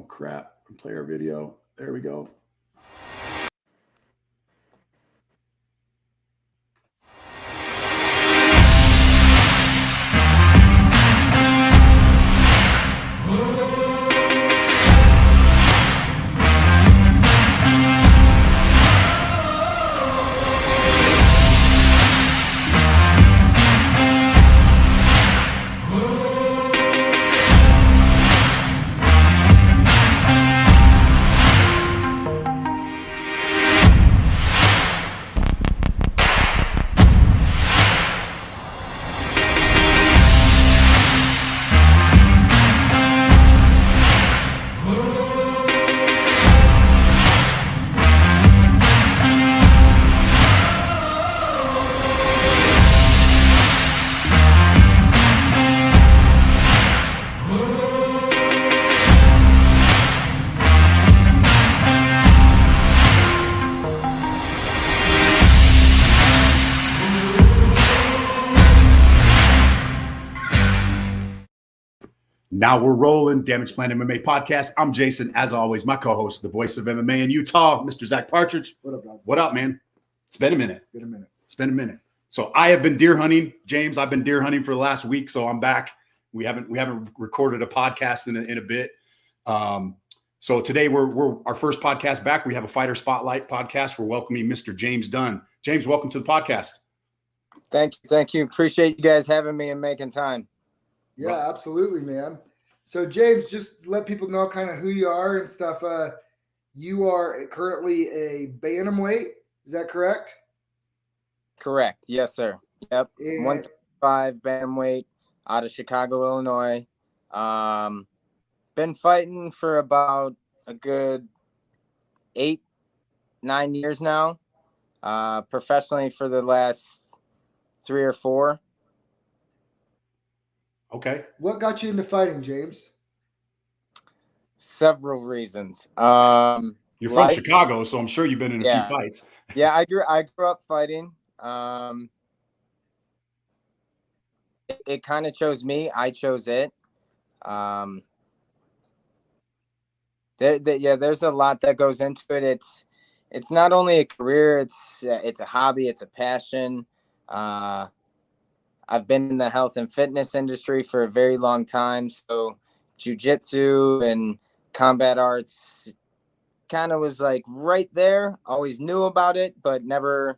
crap. Play our video. There we go. Now we're rolling. Damage Plan MMA podcast. I'm Jason, as always, my co-host, the voice of MMA in Utah, Mr. Zack Partridge. What up, dog? What up, man? It's been a minute. It's been a minute. So I have been deer hunting, James. I've been deer hunting for the last week, so I'm back. We haven't recorded a podcast in a bit. So today we're our first podcast back. We have a Fighter Spotlight podcast. We're welcoming Mr. James Dunn. James, welcome to the podcast. Thank you. Appreciate you guys having me and making time. Yeah, absolutely, man. So, James, just let people know kind of who you are and stuff. You are currently a bantamweight. Is that correct? Correct. Yes, sir. Yep. 135 bantamweight out of Chicago, Illinois. Been fighting for about a good 8-9 years now. Professionally for the last 3 or 4. Okay. What got you into fighting, James? Several reasons. You're from Chicago, so I'm sure you've been in a few fights. Yeah, I grew up fighting. It kind of chose me. I chose it. There's a lot that goes into it. It's not only a career. It's a hobby. It's a passion. I've been in the health and fitness industry for a very long time. So jiu-jitsu and combat arts kind of was like right there. Always knew about it, but never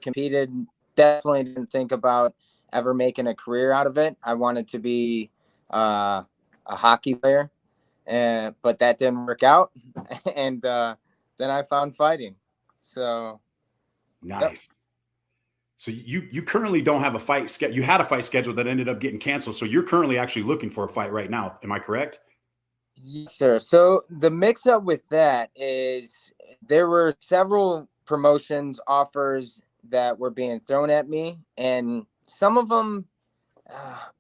competed. Definitely didn't think about ever making a career out of it. I wanted to be a hockey player, but that didn't work out. And then I found fighting. So nice. Yep. So you currently don't have a fight schedule. You had a fight schedule that ended up getting canceled. So you're currently actually looking for a fight right now. Am I correct? Yes, sir. So the mix up with that is there were several promotions offers that were being thrown at me. And some of them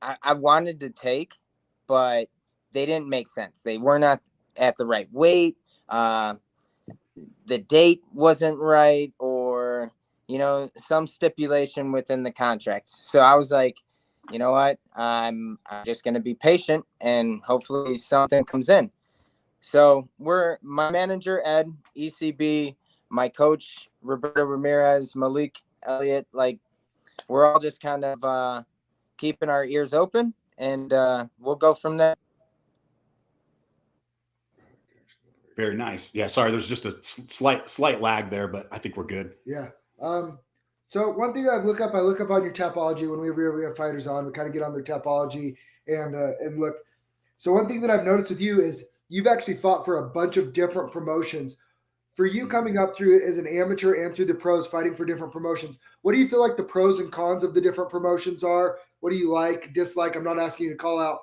I wanted to take, but they didn't make sense. They were not at the right weight. The date wasn't right, or some stipulation within the contract. So I was like, you know what? I'm just going to be patient and hopefully something comes in. So my manager, Ed, ECB, my coach, Roberto Ramirez, Malik Elliott, like we're all just kind of keeping our ears open, and we'll go from there. Very nice. Yeah. Sorry. There's just a slight lag there, but I think we're good. Yeah. So one thing I look up on your Tapology when we have fighters on. We kind of get on their Tapology and look. So one thing that I've noticed with you is you've actually fought for a bunch of different promotions. For you coming up through as an amateur and through the pros, fighting for different promotions, what do you feel like the pros and cons of the different promotions are? What do you like, dislike? I'm not asking you to call out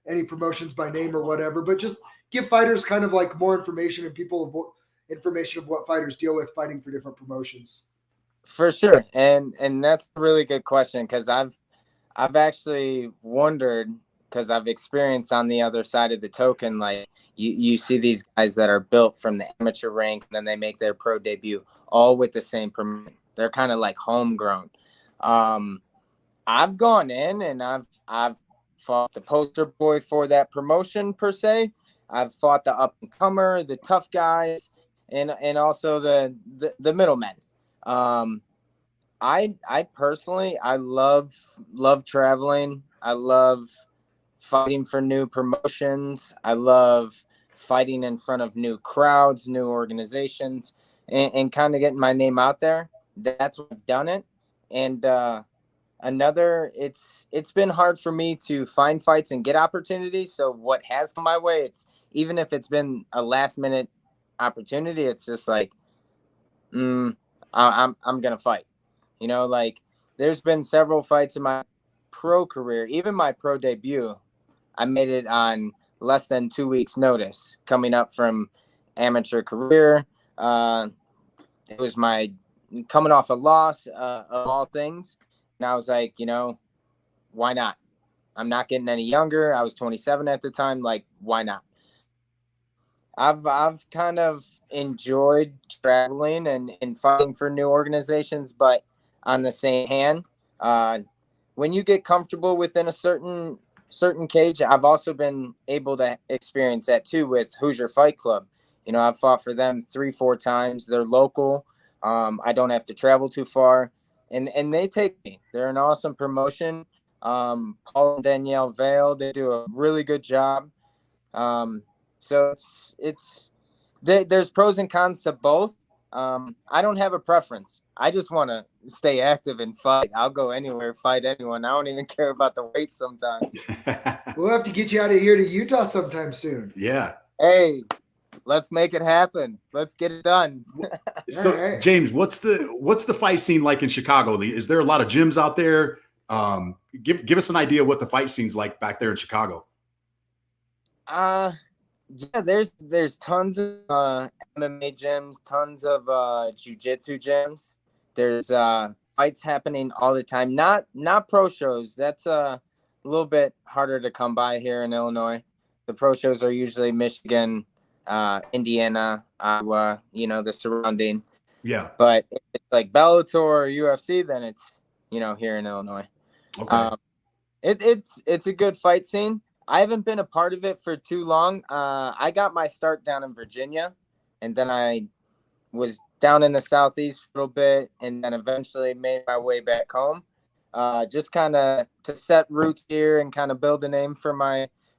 any promotions by name or whatever, but just give fighters kind of like more information and information of what fighters deal with fighting for different promotions. For sure. And that's a really good question, because I've actually wondered, because I've experienced on the other side of the token, like you see these guys that are built from the amateur rank, and then they make their pro debut all with the same promotion. They're kind of like homegrown. I've gone in and I've fought the poster boy for that promotion per se. I've fought the up and comer, the tough guys, and also the middlemen. I personally, I love traveling. I love fighting for new promotions. I love fighting in front of new crowds, new organizations, and kind of getting my name out there. That's what I've done it. And it's been hard for me to find fights and get opportunities. So what has come my way, it's even if it's been a last minute opportunity, it's just like, I'm gonna fight. Like there's been several fights in my pro career, even my pro debut. I made it on less than 2 weeks notice coming up from amateur career. It was my coming off a loss of all things. And I was like, why not? I'm not getting any younger. I was 27 at the time. Like, why not? I've kind of enjoyed traveling and fighting for new organizations, but on the same hand, when you get comfortable within a certain cage, I've also been able to experience that too with Hoosier Fight Club. I've fought for them 3-4 times. They're local. I don't have to travel too far, and they take me. They're an awesome promotion. Paul and Danielle Vale, they do a really good job. So there's pros and cons to both. I don't have a preference. I just want to stay active and fight. I'll go anywhere, fight anyone. I don't even care about the weight sometimes. We'll have to get you out of here to Utah sometime soon. Yeah. Hey, let's make it happen. Let's get it done. So, right. James, what's the fight scene like in Chicago? Is there a lot of gyms out there? Give us an idea of what the fight scene's like back there in Chicago. Yeah, there's tons of MMA gyms, tons of jiu-jitsu gyms. There's fights happening all the time. Not pro shows. That's a little bit harder to come by here in Illinois. The pro shows are usually Michigan, Indiana, Iowa, the surrounding. Yeah. But if it's like Bellator or UFC, then it's, here in Illinois. Okay. It's a good fight scene. I haven't been a part of it for too long. I got my start down in Virginia, and then I was down in the Southeast for a little bit, and then eventually made my way back home, just kind of to set roots here and kind of build a name for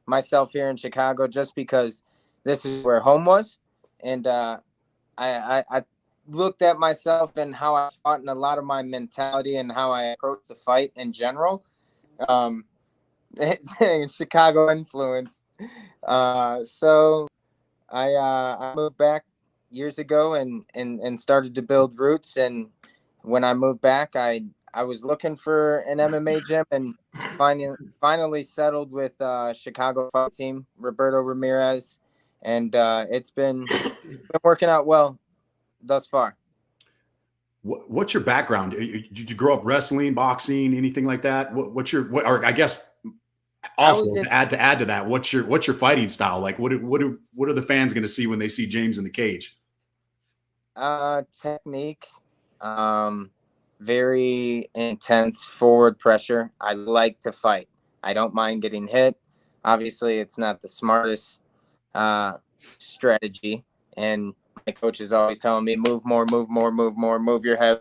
myself here in Chicago, just because this is where home was. And I looked at myself and how I fought and a lot of my mentality and how I approach the fight in general. Chicago influence. So I moved back years ago and started to build roots. And when I moved back, I was looking for an MMA gym and finally settled with Chicago Fight Team, Roberto Ramirez, and it's been working out well thus far. What's your background? Did you grow up wrestling, boxing, anything like that? Or I guess also to add to that, what's your fighting style? Like what are the fans going to see when they see James in the cage? Technique, very intense forward pressure. I like to fight. I don't mind getting hit. Obviously, it's not the smartest strategy, and my coach is always telling me move more, move your head.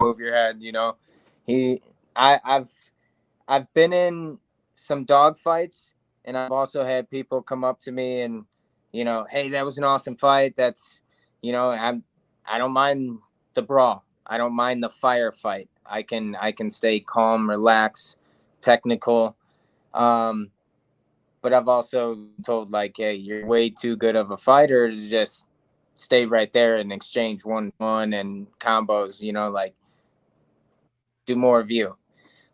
I've been in some dog fights, and I've also had people come up to me and hey, that was an awesome fight. That's I don't mind the brawl. I don't mind the firefight. I can stay calm, relax, technical. But I've also told like, hey, you're way too good of a fighter to just stay right there and exchange 1-1 and combos, like do more of you.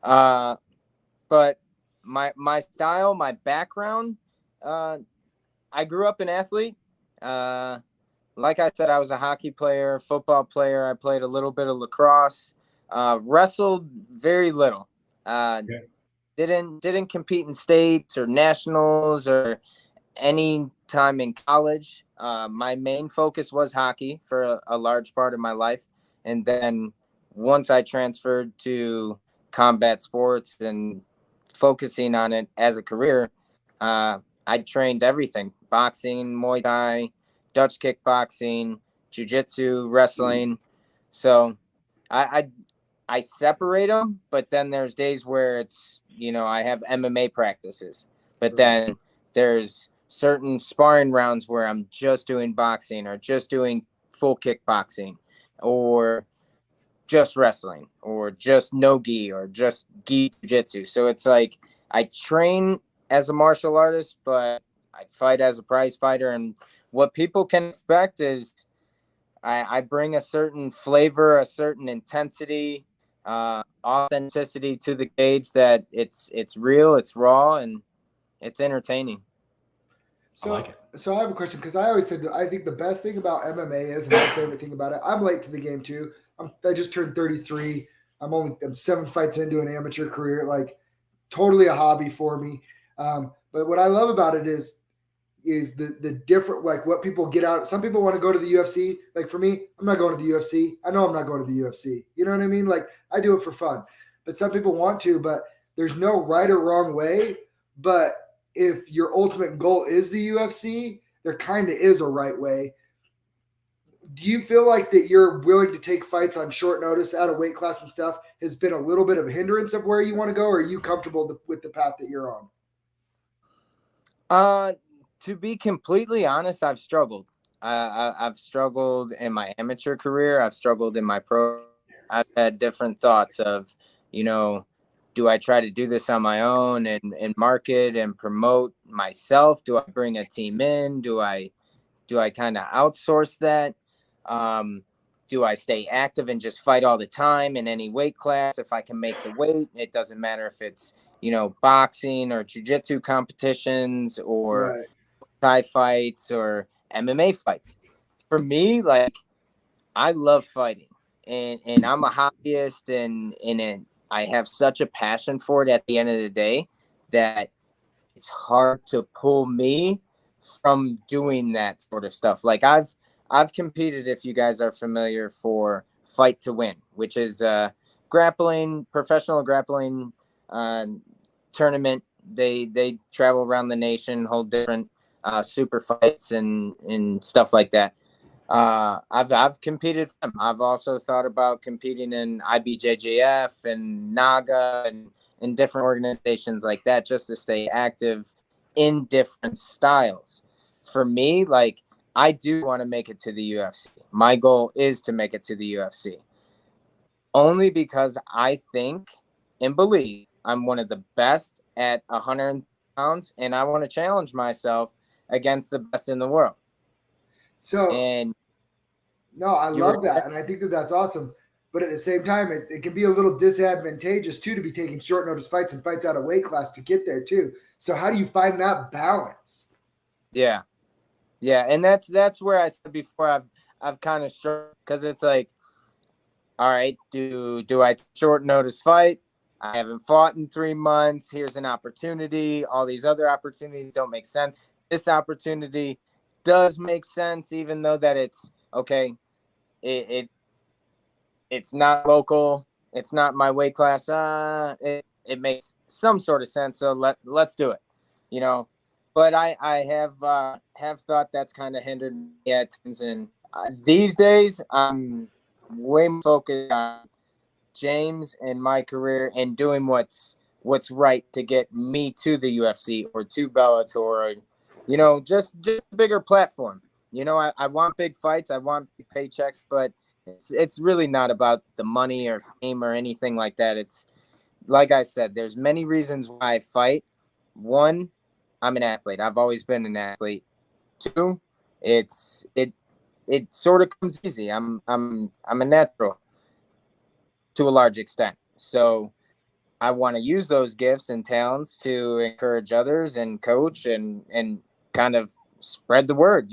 But my style, my background, I grew up an athlete. Like I said, I was a hockey player, football player. I played a little bit of lacrosse, wrestled very little. Didn't compete in states or nationals or any time in college. My main focus was hockey for a large part of my life. And then once I transferred to combat sports and focusing on it as a career, I trained everything boxing, Muay Thai, Dutch kickboxing, jiu-jitsu, wrestling. So I separate them, but then there's days where it's, I have MMA practices, but then there's certain sparring rounds where I'm just doing boxing or just doing full kickboxing or just wrestling or just no gi or just gi jiu-jitsu. So it's like I train as a martial artist, but I fight as a prize fighter. And what people can expect is I bring a certain flavor, a certain intensity, authenticity to the cage that it's real, it's raw, and it's entertaining. So, I like it. So I have a question because I always said that I think the best thing about MMA is, and my favorite thing about it, I'm late to the game too. I just turned 33. I'm 7 fights into an amateur career, like totally a hobby for me. But what I love about it is the different, like what people get out. Some people want to go to the UFC. Like for me, I'm not going to the UFC. I know I'm not going to the UFC. You know what I mean? Like I do it for fun. But some people want to, but there's no right or wrong way. But if your ultimate goal is the UFC, there kind of is a right way. Do you feel like that you're willing to take fights on short notice out of weight class and stuff has been a little bit of a hindrance of where you want to go, or are you comfortable with the path that you're on? To be completely honest, I've struggled. I've struggled in my amateur career. I've struggled in my pro. I've had different thoughts of, do I try to do this on my own and market and promote myself? Do I bring a team in? Do I kind of outsource that? Do I stay active and just fight all the time in any weight class? If I can make the weight, it doesn't matter if it's, boxing or jiu-jitsu competitions or Right. Thai fights or MMA fights. For me, like, I love fighting and I'm a hobbyist and I have such a passion for it at the end of the day that it's hard to pull me from doing that sort of stuff. Like I've competed, if you guys are familiar, for Fight to Win, which is a professional grappling tournament. They travel around the nation, hold different super fights and stuff like that. I've competed. I've also thought about competing in IBJJF and NAGA and different organizations like that, just to stay active in different styles. For me, like, I do want to make it to the UFC. My goal is to make it to the UFC, only because I think and believe I'm one of the best at 100 pounds, and I want to challenge myself against the best in the world. So, And no, I love that. And I think that that's awesome. But at the same time, it can be a little disadvantageous too to be taking short notice fights and fights out of weight class to get there too. So how do you find that balance? yeah, and that's where I said before I've kind of struggled, because it's like, all right, do I short notice fight? I haven't fought in 3 months. Here's an opportunity. All these other opportunities don't make sense. This opportunity does make sense, even though that it's okay. It's not local. It's not my weight class. It makes some sort of sense. So let's do it. But I have thought that's kind of hindered me at times. And these days I'm way more focused on James and my career and doing what's right to get me to the UFC or to Bellator, or just a bigger platform. I want big fights. I want big paychecks, but it's really not about the money or fame or anything like that. It's like I said, there's many reasons why I fight. One, I'm an athlete. I've always been an athlete. Two, it sort of comes easy. I'm a natural to a large extent. So I want to use those gifts and talents to encourage others and coach and kind of spread the word,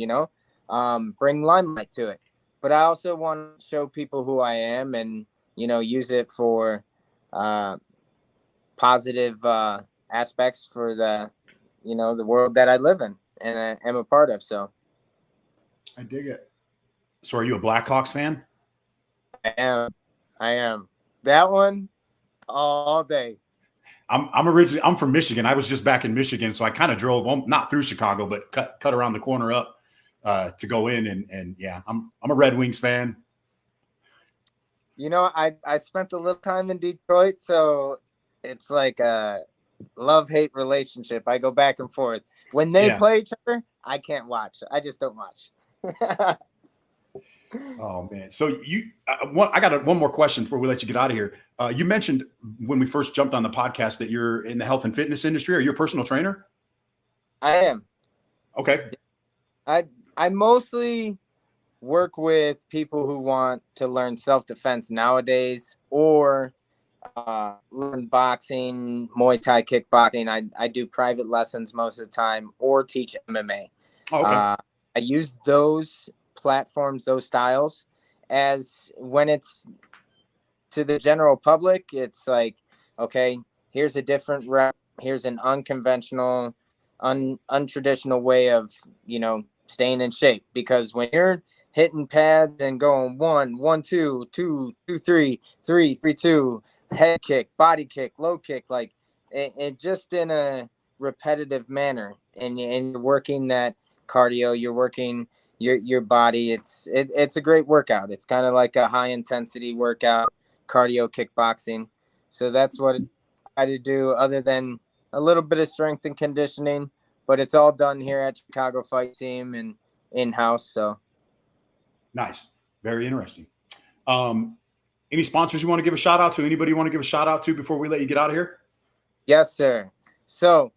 bring limelight to it. But I also want to show people who I am and, use it for positive aspects for the world that I live in and I am a part of. So I dig it. So are you a Blackhawks fan? I am that one all day. I'm from Michigan. I was just back in Michigan, so I kind of drove not through Chicago, but cut around the corner up to go in. And yeah, I'm a Red Wings fan. You know, I spent a little time in Detroit, so it's like a love-hate relationship. I go back and forth. When they play each other, I can't watch. I just don't watch. Oh man! So I got one more question before we let you get out of here. You mentioned when we first jumped on the podcast that you're in the health and fitness industry. Are you a personal trainer? I am. Okay. I mostly work with people who want to learn self-defense nowadays, or learn boxing, Muay Thai, kickboxing. I do private lessons most of the time, or teach MMA. Oh, okay. I use those platforms, those styles, as when it's to the general public, it's like, okay, here's a different rep, here's an unconventional, untraditional way of, staying in shape. Because when you're hitting pads and going 1, 1, 2, 2, 2, 3, 3, 3, 2, head kick, body kick, low kick, like it just in a repetitive manner, and you're working that cardio, you're working your body. It's a great workout. It's kind of like a high intensity workout, cardio kickboxing. So that's what I do, other than a little bit of strength and conditioning, but it's all done here at Chicago Fight Team and in-house. So nice. Very interesting. Any sponsors you want to give a shout out to? Anybody you want to give a shout out to before we let you get out of here? Yes, sir. So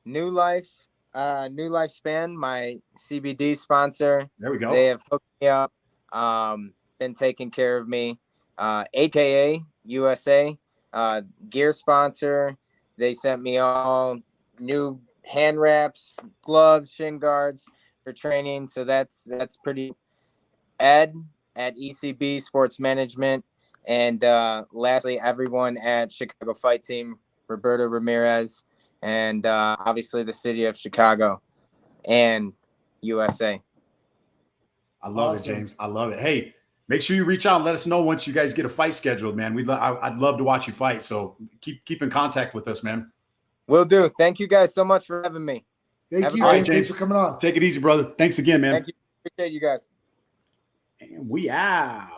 New Lifespan, my CBD sponsor. There we go. They have hooked me up, been taking care of me. AKA USA, gear sponsor. They sent me all new hand wraps, gloves, shin guards for training. So that's pretty. Ed at ECB Sports Management. And lastly, everyone at Chicago Fight Team, Roberto Ramirez, and obviously the city of Chicago and USA. I love it, James. I love it. Hey, make sure you reach out and let us know once you guys get a fight scheduled, man. I'd love to watch you fight. So keep in contact with us, man. Will do. Thank you guys so much for having me. Thank you, James. Thanks for coming on. Take it easy, brother. Thanks again, man. Thank you. Appreciate you guys. And we out.